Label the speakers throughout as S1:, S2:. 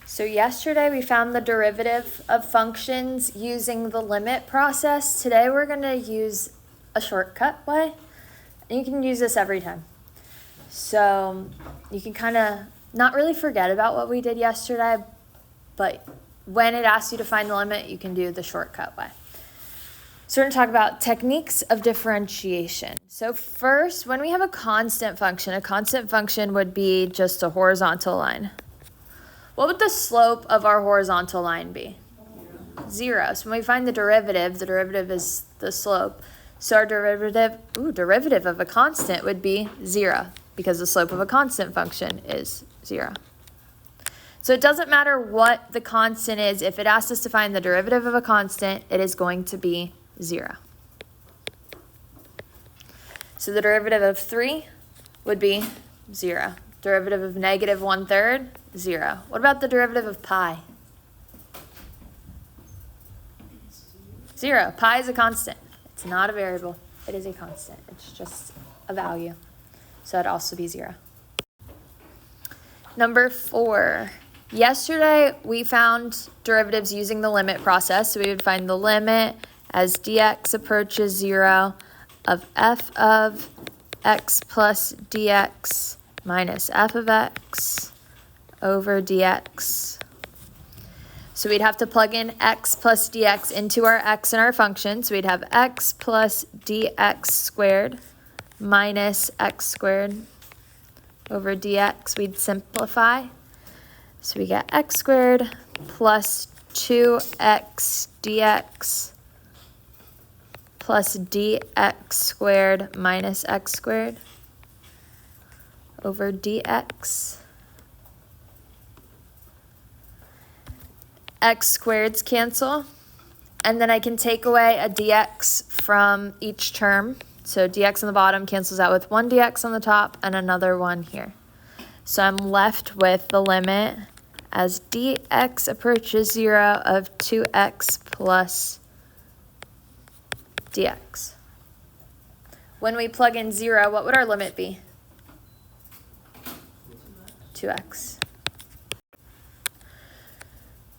S1: So yesterday we found the derivative of functions using the limit process. Today we're going to use a shortcut way. And you can use this every time. So you can kind of not really forget about what we did yesterday, but when it asks you to find the limit, you can do the shortcut way. So we're going to talk about techniques of differentiation. So first, when we have a constant function would be just a horizontal line. What would the slope of our horizontal line be? 0. So when we find the derivative is the slope. So our derivative of a constant would be 0 because the slope of a constant function is 0. So it doesn't matter what the constant is. If it asks us to find the derivative of a constant, it is going to be 0. So the derivative of 3 would be 0. Derivative of negative 1/3, 0. What about the derivative of pi? 0. Pi is a constant. It's not a variable. It is a constant. It's just a value. So it'd also be 0. Number 4. Yesterday we found derivatives using the limit process. So we would find the limit as dx approaches 0 of f of x plus dx minus f of x over dx. So we'd have to plug in x plus dx into our x in our function. So we'd have x plus dx squared minus x squared over dx. We'd simplify. So we get x squared plus 2x dx plus dx squared minus x squared over dx. X squareds cancel, and then I can take away a dx from each term. So dx on the bottom cancels out with one dx on the top and another one here. So I'm left with the limit as dx approaches 0 of 2x plus dx. When we plug in 0, what would our limit be? 2x.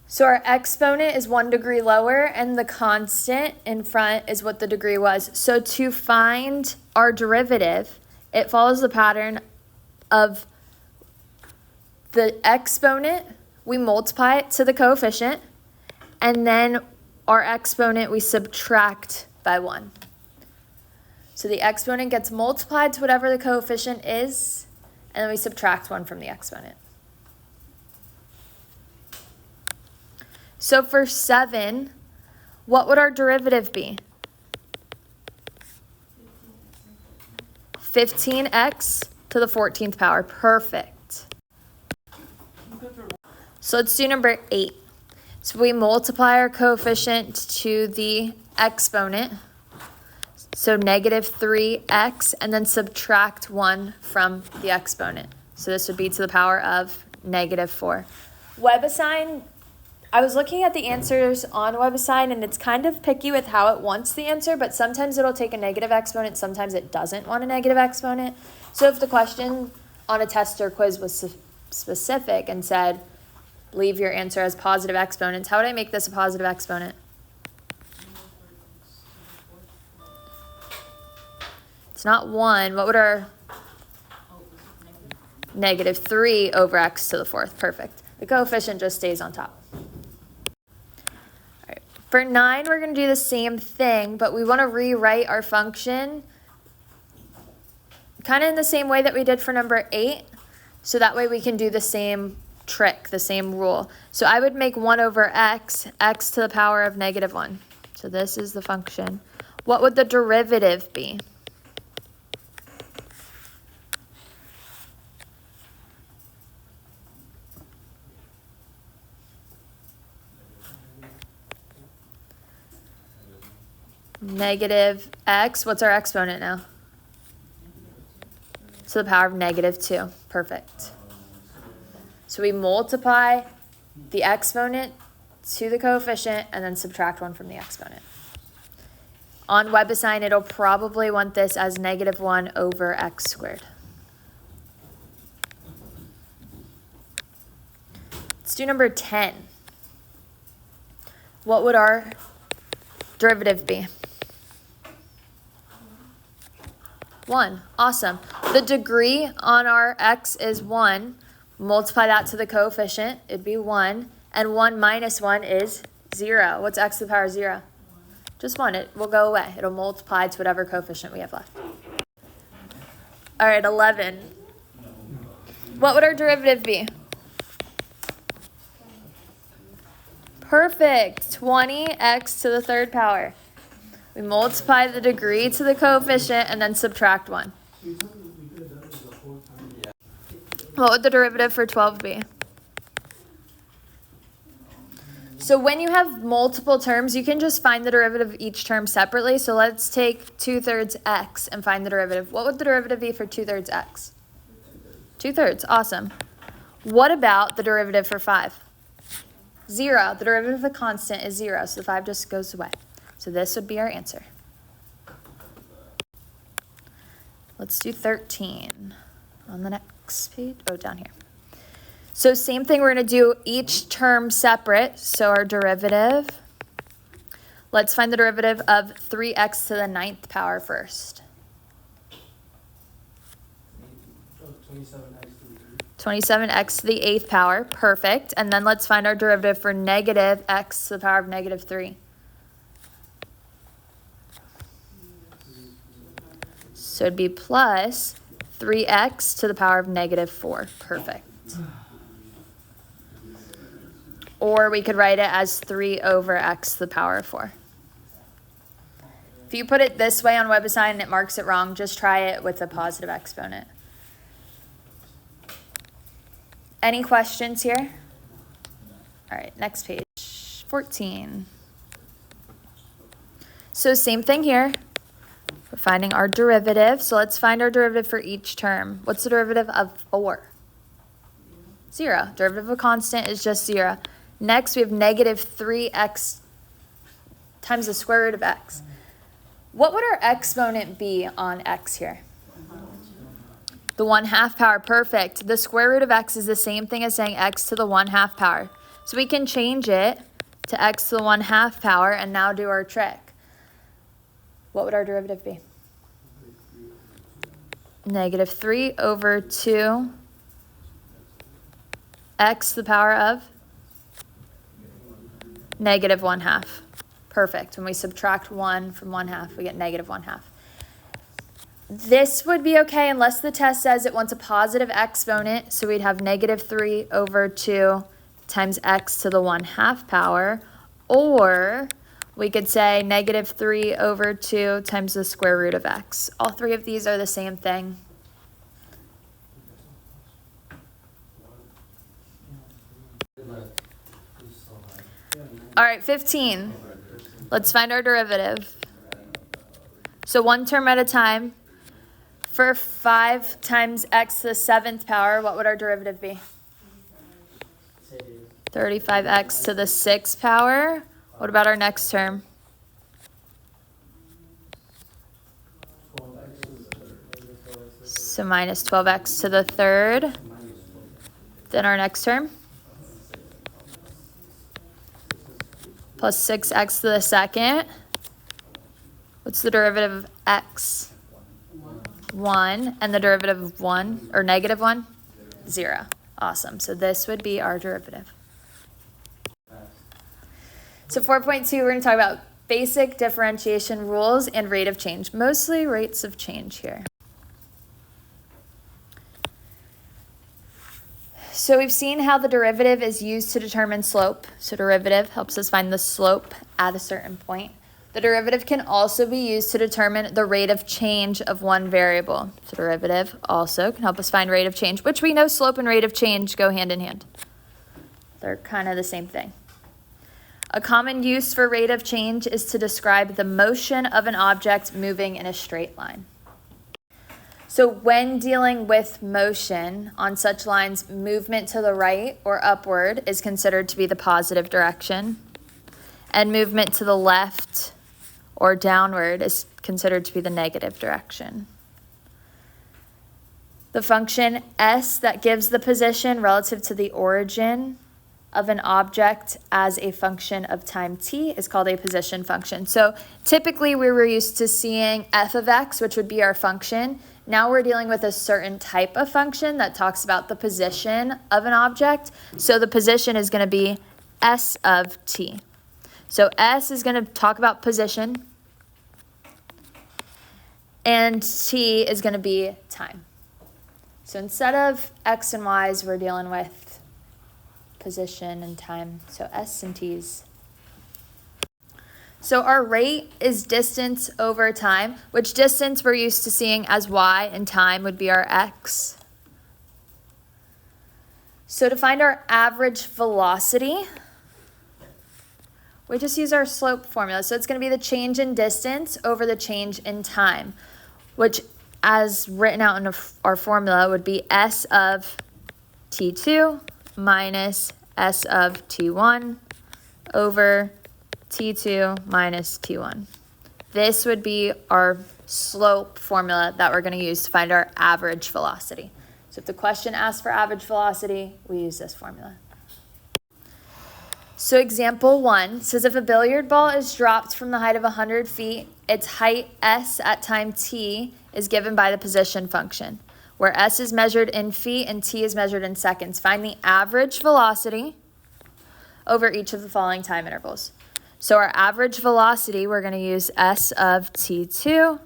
S1: So our exponent is 1 degree lower, and the constant in front is what the degree was. So to find our derivative, it follows the pattern of the exponent, we multiply it to the coefficient, and then our exponent we subtract by 1. So the exponent gets multiplied to whatever the coefficient is, and then we subtract 1 from the exponent. So for 7, what would our derivative be? 15x to the 14th power. Perfect. So let's do number 8. So we multiply our coefficient to the exponent. So negative 3x, and then subtract 1 from the exponent. So this would be to the power of negative 4. WebAssign, I was looking at the answers on WebAssign, and it's kind of picky with how it wants the answer, but sometimes it'll take a negative exponent, sometimes it doesn't want a negative exponent. So if the question on a test or quiz was specific and said, leave your answer as positive exponents, how would I make this a positive exponent? It's not 1. What would our negative 3 over x to the 4th? Perfect. The coefficient just stays on top. All right. For 9, we're going to do the same thing, but we want to rewrite our function kind of in the same way that we did for number 8. So that way we can do the same trick, the same rule. So I would make 1 over x to the power of negative 1. So this is the function. What would the derivative be? Negative x, what's our exponent now? So the power of negative 2, perfect. So we multiply the exponent to the coefficient and then subtract 1 from the exponent. On WebAssign, it'll probably want this as negative 1 over x squared. Let's do number 10. What would our derivative be? 1. Awesome. The degree on our x is 1. Multiply that to the coefficient. It'd be 1. And 1 minus 1 is 0. What's x to the power of 0? Just 1. It will go away. It'll multiply to whatever coefficient we have left. All right, 11. What would our derivative be? Perfect. 20x to the third power. We multiply the degree to the coefficient and then subtract 1. What would the derivative for 12 be? So when you have multiple terms, you can just find the derivative of each term separately. So let's take 2/3 x and find the derivative. What would the derivative be for 2/3 x? 2/3. Awesome. What about the derivative for 5? 0. The derivative of a constant is 0, so the 5 just goes away. So this would be our answer. Let's do 13 on the next page. Oh, down here. So same thing, we're going to do each term separate. So our derivative, let's find the derivative of 3x to the 9th power first. 27x to the 8th power, perfect. And then let's find our derivative for negative x to the power of negative 3. So it'd be plus 3x to the power of negative 4. Perfect. Or we could write it as 3 over x to the power of 4. If you put it this way on WebAssign and it marks it wrong, just try it with a positive exponent. Any questions here? All right, next page, 14. So same thing here. We're finding our derivative. So let's find our derivative for each term. What's the derivative of 4? 0. Derivative of a constant is just 0. Next, we have negative 3x times the square root of x. What would our exponent be on x here? The 1/2 power. Perfect. The square root of x is the same thing as saying x to the 1/2 power. So we can change it to x to the 1/2 power and now do our trick. What would our derivative be? Negative 3 over 2 x to the power of negative 1/2. Perfect. When we subtract 1 from 1/2, we get negative 1/2. This would be okay unless the test says it wants a positive exponent. So we'd have negative 3 over 2 times x to the 1/2 power. Or we could say negative 3 over 2 times the square root of x. All three of these are the same thing. All right, 15. Let's find our derivative. So one term at a time. For 5 times x to the 7th power, what would our derivative be? 35x to the 6th power. What about our next term? So minus 12x to the 3rd. Then our next term? Plus 6x to the 2nd. What's the derivative of x? 1. And the derivative of 1, or negative 1? 0. Awesome. So this would be our derivative. So 4.2, we're going to talk about basic differentiation rules and rate of change. Mostly rates of change here. So we've seen how the derivative is used to determine slope. So derivative helps us find the slope at a certain point. The derivative can also be used to determine the rate of change of one variable. So derivative also can help us find rate of change, which we know slope and rate of change go hand in hand. They're kind of the same thing. A common use for rate of change is to describe the motion of an object moving in a straight line. So when dealing with motion on such lines, movement to the right or upward is considered to be the positive direction, and movement to the left or downward is considered to be the negative direction. The function s that gives the position relative to the origin of an object as a function of time t is called a position function. So typically we were used to seeing f of x, which would be our function. Now we're dealing with a certain type of function that talks about the position of an object. So the position is going to be s of t. So s is going to talk about position, and t is going to be time. So instead of x and y's, we're dealing with position and time, so s and t's. So our rate is distance over time, which distance we're used to seeing as y, and time would be our x. So to find our average velocity, we just use our slope formula. So it's going to be the change in distance over the change in time, which as written out in our formula would be s of t2 minus s of t1 over t2 minus t1. This would be our slope formula that we're going to use to find our average velocity. So if the question asks for average velocity, we use this formula. So example 1 says if a billiard ball is dropped from the height of 100 feet, its height s at time t is given by the position function, where s is measured in feet and t is measured in seconds. Find the average velocity over each of the following time intervals. So our average velocity, we're going to use s of t2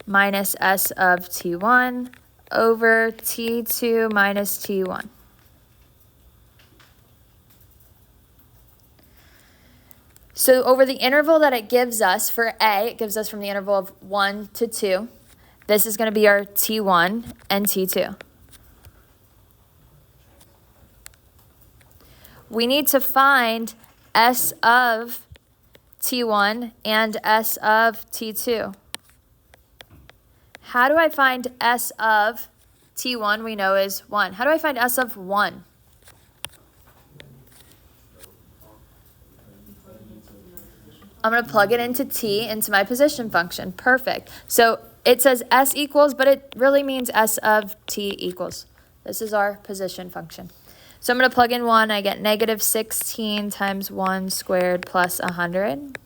S1: minus s of t1 over t2 minus t1. So over the interval that it gives us, for A, it gives us from the interval of 1 to 2. This is going to be our T1 and T2. We need to find S of T1 and S of T2. How do I find S of T1? We know is 1. How do I find S of 1? I'm going to plug it into t, into my position function. Perfect. So it says s equals, but it really means s of t equals. This is our position function. So I'm going to plug in 1. I get negative 16 times 1 squared plus 100.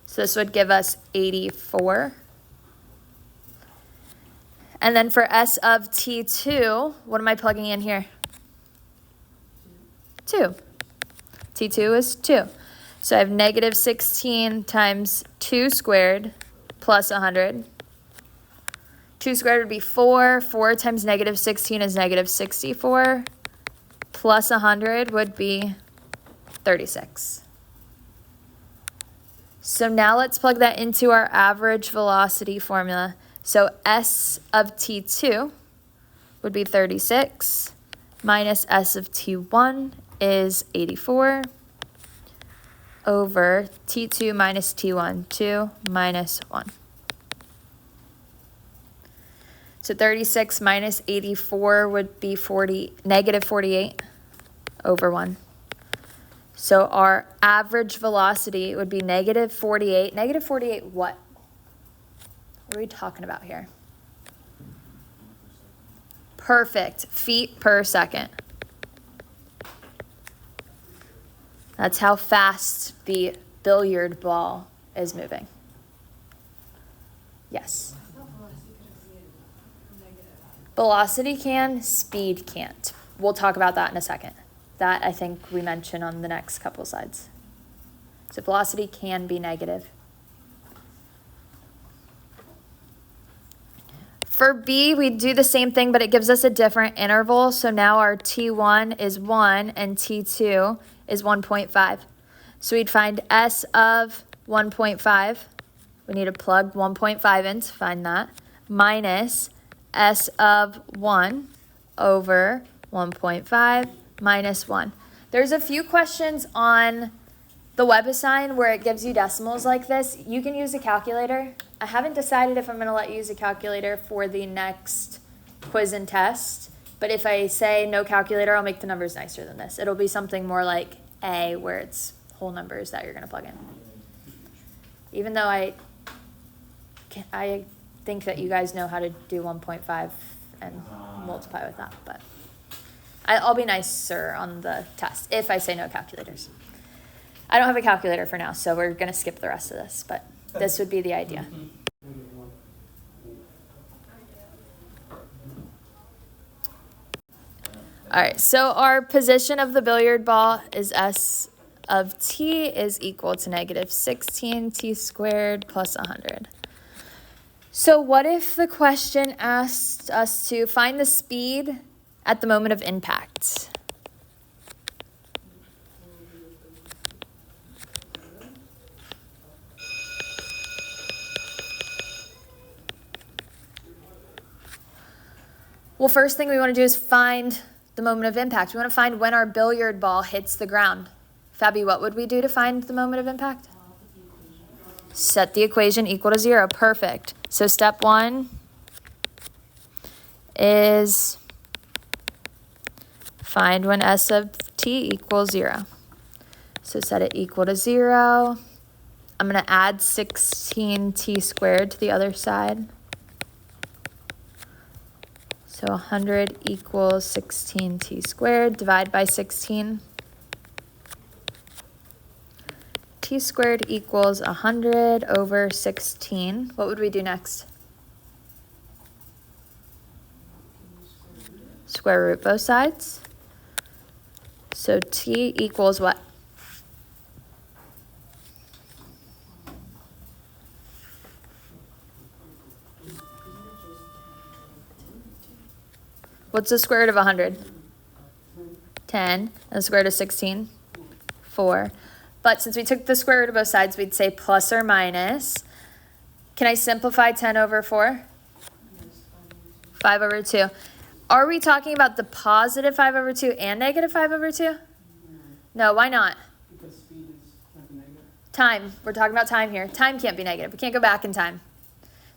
S1: So this would give us 84. And then for s of t2, what am I plugging in here? 2. T2 is 2. So I have negative 16 times 2 squared plus 100. 2 squared would be 4. 4 times negative 16 is negative 64. Plus 100 would be 36. So now let's plug that into our average velocity formula. So S of T2 would be 36 minus S of T1 is 84. Over T2 minus T1, 2 minus 1. So 36 minus 84 would be negative 48 over 1. So our average velocity would be negative 48. Negative 48 what? What are we talking about here? Perfect. Feet per second. That's how fast the billiard ball is moving. Yes. Velocity can, speed can't. We'll talk about that in a second. That I think we mention on the next couple slides. So velocity can be negative. For B, we do the same thing, but it gives us a different interval. So now our T1 is 1 and T2 is 1.5. So we'd find S of 1.5. We need to plug 1.5 in to find that. Minus S of 1 over 1.5 minus 1. There's a few questions on the WebAssign where it gives you decimals like this. You can use a calculator. I haven't decided if I'm going to let you use a calculator for the next quiz and test. But if I say no calculator, I'll make the numbers nicer than this. It'll be something more like A, where it's whole numbers that you're going to plug in. Even though I think that you guys know how to do 1.5 and multiply with that. But I'll be nicer on the test if I say no calculators. I don't have a calculator for now, so we're going to skip the rest of this, but this would be the idea. All right, so our position of the billiard ball is S of t is equal to negative 16 t squared plus 100. So what if the question asked us to find the speed at the moment of impact? Well, first thing we want to do is find the moment of impact. We want to find when our billiard ball hits the ground. Fabi, what would we do to find the moment of impact? Set the equation equal to 0. Perfect. So step 1 is find when S of t equals 0. So set it equal to 0. I'm going to add 16t squared to the other side. So 100 equals 16t squared. Divide by 16. T squared equals 100 over 16. What would we do next? Square root both sides. So t equals what? What's the square root of 100? 10. And the square root of 16? 4. But since we took the square root of both sides, we'd say plus or minus. Can I simplify 10 over 4? 5 over 2. Are we talking about the positive 5 over 2 and negative 5 over 2? No, why not?
S2: Because speed is not negative.
S1: Time. We're talking about time here. Time can't be negative. We can't go back in time.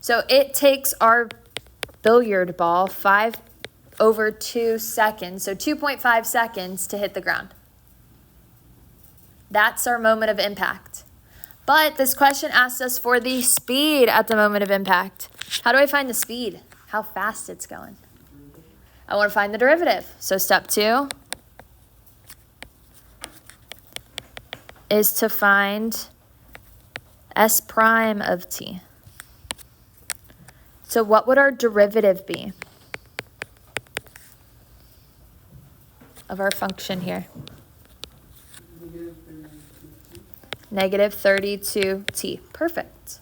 S1: So it takes our billiard ball 5 over 2 seconds, so 2.5 seconds to hit the ground. That's our moment of impact. But this question asks us for the speed at the moment of impact. How do I find the speed? How fast it's going? I want to find the derivative. So step 2 is to find S prime of t. So what would our derivative be of our function here? Negative 32t. Perfect.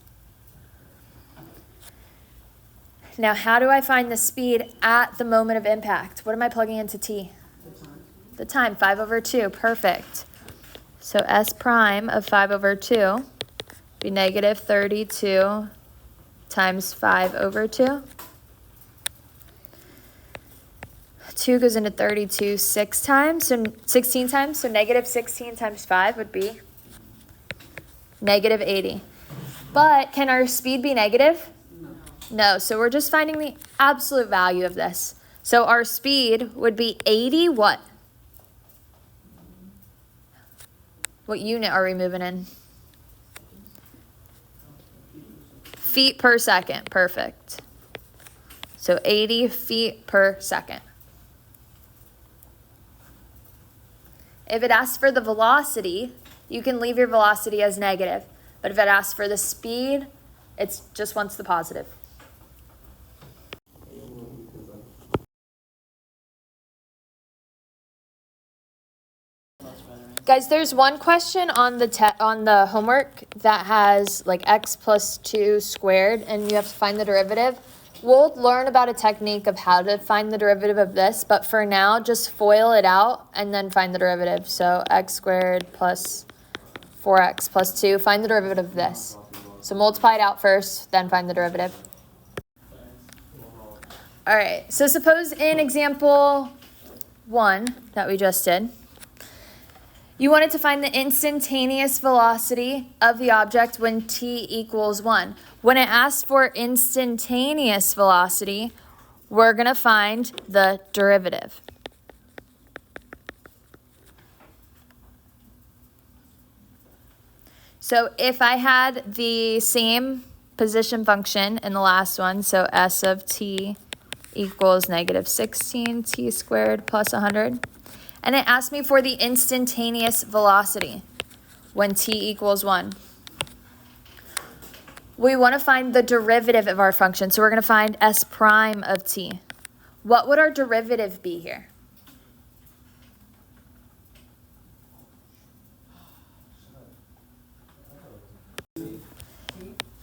S1: Now, how do I find the speed at the moment of impact? What am I plugging into t? The time. 5 over 2. Perfect. So S prime of 5 over 2 be negative 32 times 5 over 2. 2 goes into 32 6 times, so 16 times. So negative 16 times 5 would be negative 80. But can our speed be negative? No. So we're just finding the absolute value of this. So our speed would be 80 what? What unit are we moving in? Feet per second. Perfect. So 80 feet per second. If it asks for the velocity, you can leave your velocity as negative. But if it asks for the speed, it just wants the positive. Guys, there's one question on the homework that has like x plus 2 squared, and you have to find the derivative. We'll learn about a technique of how to find the derivative of this, but for now, just FOIL it out and then find the derivative. So x squared plus 4x plus 2, find the derivative of this. So multiply it out first, then find the derivative. All right, so suppose in example 1 that we just did, you wanted to find the instantaneous velocity of the object when t equals 1. When it asks for instantaneous velocity, we're going to find the derivative. So if I had the same position function in the last one, so S of t equals negative 16 t squared plus 100. And it asked me for the instantaneous velocity when t equals 1. We want to find the derivative of our function, so we're going to find s prime of t. What would our derivative be here?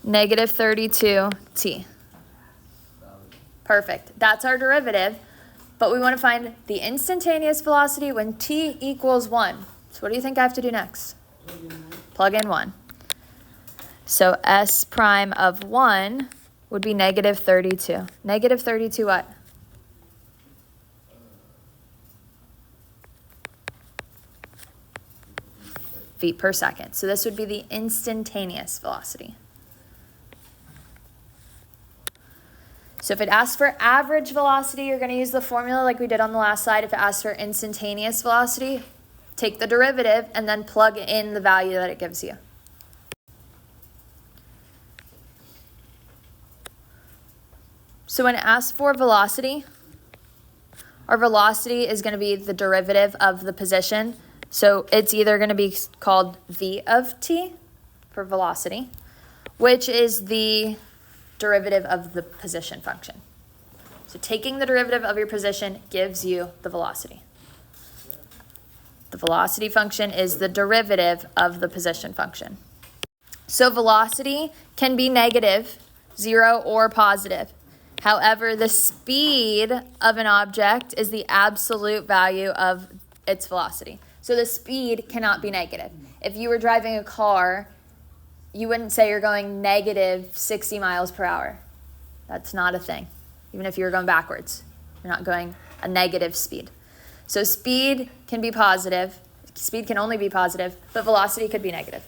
S1: Negative 32t. Perfect. That's our derivative. But we want to find the instantaneous velocity when t equals 1. So what do you think I have to do next? Plug in 1. So s prime of 1 would be negative 32. Negative 32 what? Feet per second. So this would be the instantaneous velocity. So if it asks for average velocity, you're going to use the formula like we did on the last slide. If it asks for instantaneous velocity, take the derivative and then plug in the value that it gives you. So when it asks for velocity, our velocity is going to be the derivative of the position. So it's either going to be called v of t for velocity, which is the derivative of the position function. So taking the derivative of your position gives you the velocity. The velocity function is the derivative of the position function. So velocity can be negative, 0, or positive. However, the speed of an object is the absolute value of its velocity. So the speed cannot be negative. If you were driving a car, you wouldn't say you're going negative 60 miles per hour. That's not a thing. Even if you were going backwards, you're not going a negative speed. So speed can be positive. Speed can only be positive, but velocity could be negative.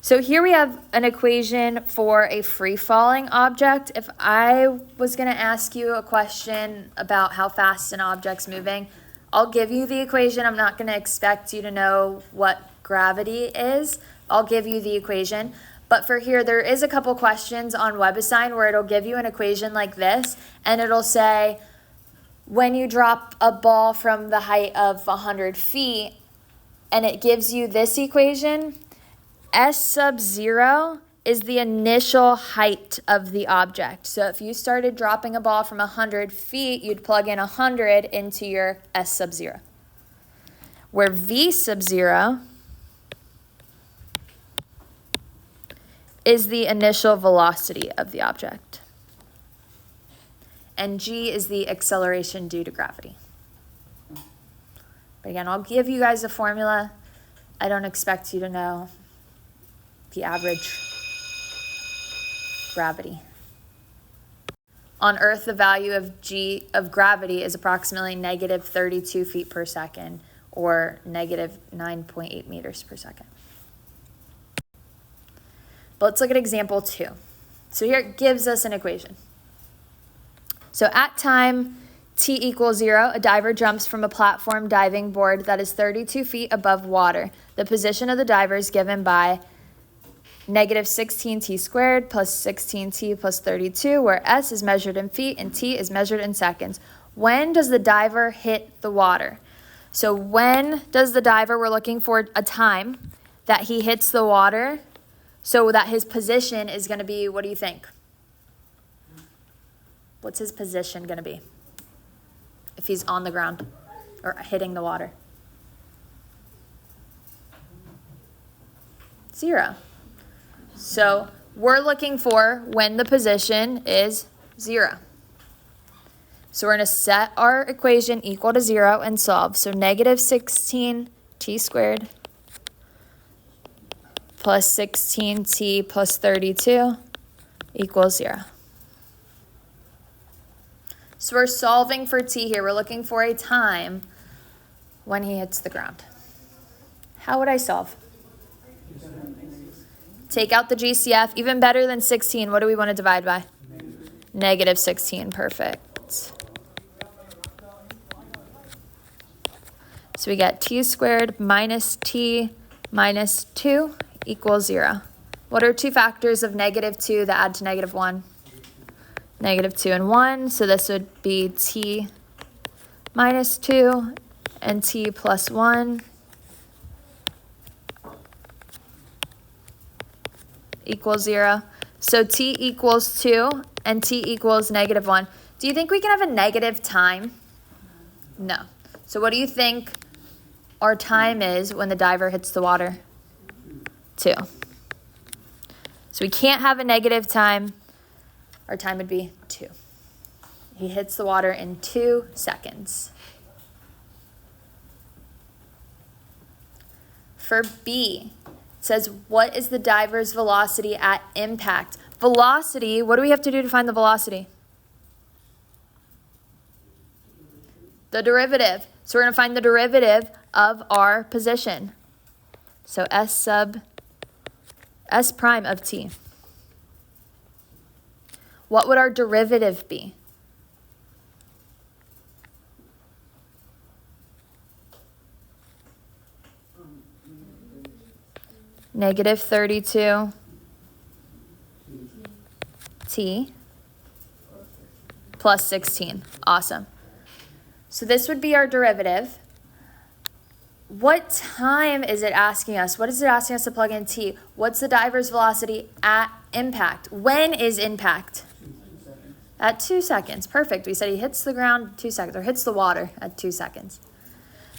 S1: So here we have an equation for a free-falling object. If I was going to ask you a question about how fast an object's moving, I'll give you the equation. I'm not going to expect you to know what gravity is. I'll give you the equation. But for here, there is a couple questions on WebAssign where it'll give you an equation like this, and it'll say, when you drop a ball from the height of 100 feet, and it gives you this equation, S sub 0 is the initial height of the object. So if you started dropping a ball from 100 feet, you'd plug in 100 into your S sub 0. Where V sub 0 is the initial velocity of the object. And G is the acceleration due to gravity. But again, I'll give you guys a formula. I don't expect you to know the average gravity. On Earth, the value of G of gravity is approximately negative 32 feet per second, or negative 9.8 meters per second. But let's look at example 2. So here it gives us an equation. So at time t equals 0, a diver jumps from a platform diving board that is 32 feet above water. The position of the diver is given by negative 16t squared plus 16t plus 32, where s is measured in feet and t is measured in seconds. When does the diver hit the water? So when does the diver, we're looking for a time that he hits the water so that his position is going to be, what do you think? What's his position going to be if he's on the ground or hitting the water? 0. So we're looking for when the position is 0. So we're going to set our equation equal to 0 and solve. So negative 16t squared plus 16t plus 32 equals 0. So we're solving for t here. We're looking for a time when he hits the ground. How would I solve? Take out the GCF. Even better than 16, what do we want to divide by? Negative 16. Perfect. So we get t squared minus t minus 2 equals 0. What are two factors of negative 2 that add to negative 1? negative 2 and 1. So this would be t minus 2 and t plus 1 equals 0. So t equals 2 and t equals negative 1. Do you think we can have a negative time? No. So what do you think our time is when the diver hits the water? 2. So we can't have a negative time. Our time would be 2. He hits the water in 2 seconds. For B, it says, what is the diver's velocity at impact? Velocity, what do we have to do to find the velocity? The derivative. So we're going to find the derivative of our position. So S prime of t. What would our derivative be? Negative 32 t plus 16. Awesome. So this would be our derivative. What time is it asking us? What is it asking us to plug in t? What's the diver's velocity at impact? When is impact? At 2 seconds. Perfect. We said he hits the ground 2 seconds, or hits the water at 2 seconds.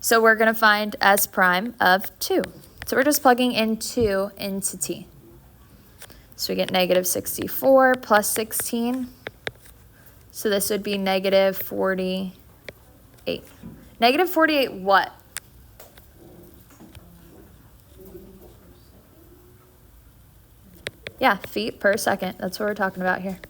S1: So we're going to find S prime of 2. So we're just plugging in 2 into t. So we get negative 64 plus 16. So this would be negative 48. Negative 48 what? Yeah, feet per second. That's what we're talking about here.